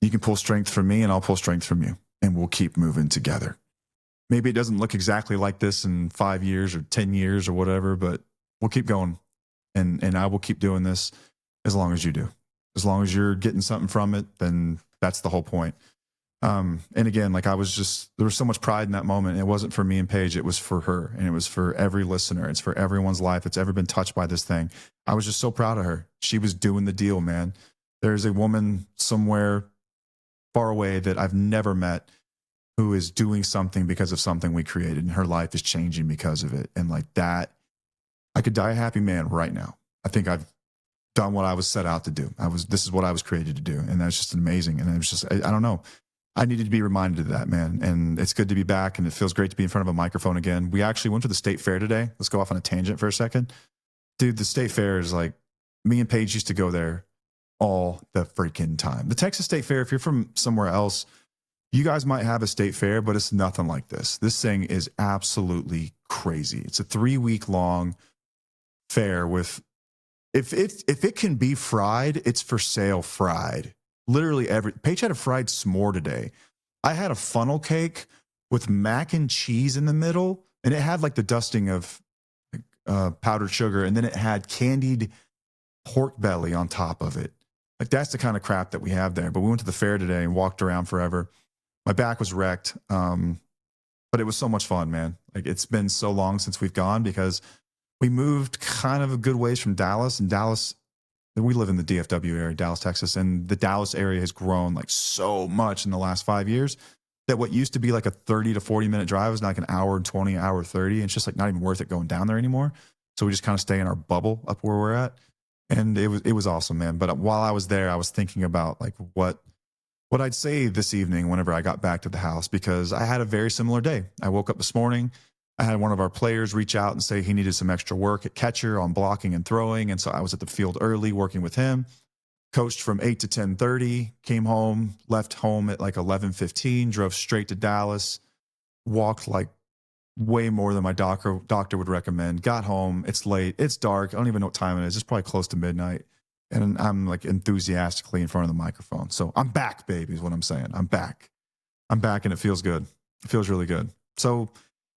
You can pull strength from me, and I'll pull strength from you. And we'll keep moving together. Maybe it doesn't look exactly like this in 5 years or 10 years or whatever, but we'll keep going. And I will keep doing this as long as you do. As long as you're getting something from it, then that's the whole point. And again, like there was so much pride in that moment. It wasn't for me and Paige. It was for her, and it was for every listener. It's for everyone's life that's ever been touched by this thing. I was just so proud of her. She was doing the deal, man. There's a woman somewhere far away that I've never met who is doing something because of something we created, and her life is changing because of it. And like that, I could die a happy man right now. I think I've done what I was set out to do. This is what I was created to do. And that's just amazing. And it was just, I don't know. I needed to be reminded of that, man. And it's good to be back, and it feels great to be in front of a microphone again. We actually went to the state fair today. Let's go off on a tangent for a second. Dude, the state fair is like, me and Paige used to go there all the freaking time. The Texas State Fair, if you're from somewhere else, you guys might have a state fair, but it's nothing like this. This thing is absolutely crazy. It's a 3-week long fair with, if it can be fried, it's for sale fried. Literally Paige had a fried s'more today. I had a funnel cake with mac and cheese in the middle, and it had like the dusting of powdered sugar, and then it had candied pork belly on top of it. Like that's the kind of crap that we have there. But we went to the fair today and walked around forever. My back was wrecked, but it was so much fun, man. Like it's been so long since we've gone because we moved kind of a good ways from Dallas, and Dallas, we live in the DFW area, Dallas, Texas, and the Dallas area has grown like so much in the last 5 years that what used to be like a 30 to 40 minute drive is like an hour and 20, hour 30. And it's just like not even worth it going down there anymore. So we just kind of stay in our bubble up where we're at. And it was awesome, man. But while I was there, I was thinking about like what I'd say this evening whenever I got back to the house, because I had a very similar day. I woke up this morning. I had one of our players reach out and say he needed some extra work at catcher on blocking and throwing. And so I was at the field early working with him, coached from 8 to 10:30, came home, left home at like 11:15, drove straight to Dallas, walked like way more than my doctor would recommend, got home. It's late. It's dark. I don't even know what time it is. It's probably close to midnight. And I'm like enthusiastically in front of the microphone. So I'm back, baby, is what I'm saying. I'm back, and it feels good. It feels really good. So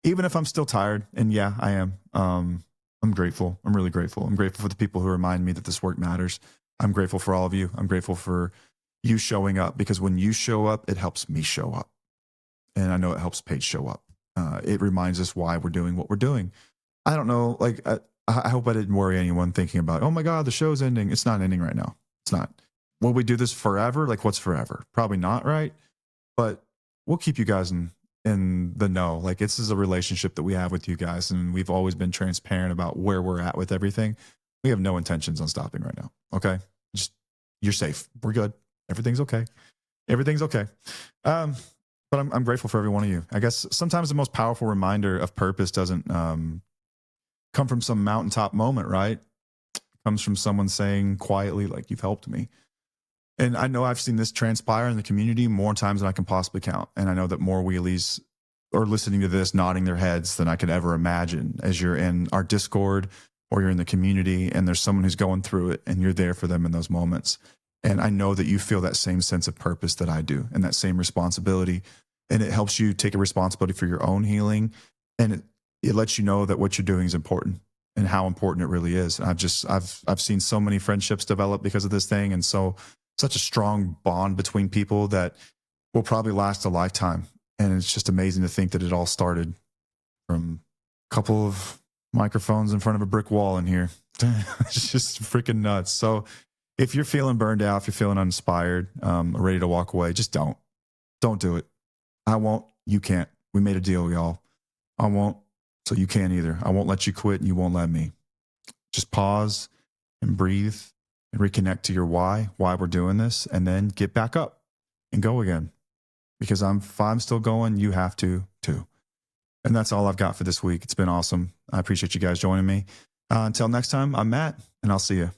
even if I'm still tired, and yeah, I am, I'm grateful. I'm really grateful. I'm grateful for the people who remind me that this work matters. I'm grateful for all of you. I'm grateful for you showing up, because when you show up, it helps me show up. And I know it helps Paige show up. It reminds us why we're doing what we're doing. I don't know, like, I hope I didn't worry anyone thinking about, oh my God, the show's ending. It's not ending right now. It's not. Will we do this forever? Like, what's forever? Probably not, right? But we'll keep you guys in the know. Like, this is a relationship that we have with you guys, and we've always been transparent about where we're at with everything. We have no intentions on stopping right now. Okay, just, you're safe. We're good. Everything's okay. Everything's okay. But I'm grateful for every one of you. I guess sometimes the most powerful reminder of purpose doesn't come from some mountaintop moment, right? It comes from someone saying quietly, like, you've helped me. And I know I've seen this transpire in the community more times than I can possibly count. And I know that more wheelies are listening to this, nodding their heads than I could ever imagine, as you're in our Discord or you're in the community and there's someone who's going through it and you're there for them in those moments. And I know that you feel that same sense of purpose that I do, and that same responsibility. And it helps you take a responsibility for your own healing. And it lets you know that what you're doing is important and how important it really is. And I've seen so many friendships develop because of this thing. And such a strong bond between people that will probably last a lifetime. And it's just amazing to think that it all started from a couple of microphones in front of a brick wall in here. It's just freaking nuts. So if you're feeling burned out, if you're feeling uninspired, ready to walk away, just don't do it. I won't, you can't. We made a deal, y'all. I won't, so you can't either. I won't let you quit, and you won't let me. Just pause and breathe and reconnect to your why we're doing this, and then get back up and go again. because if I'm still going, you have to too. And that's all I've got for this week. It's been awesome. I appreciate you guys joining me. Until next time, I'm Matt, and I'll see you.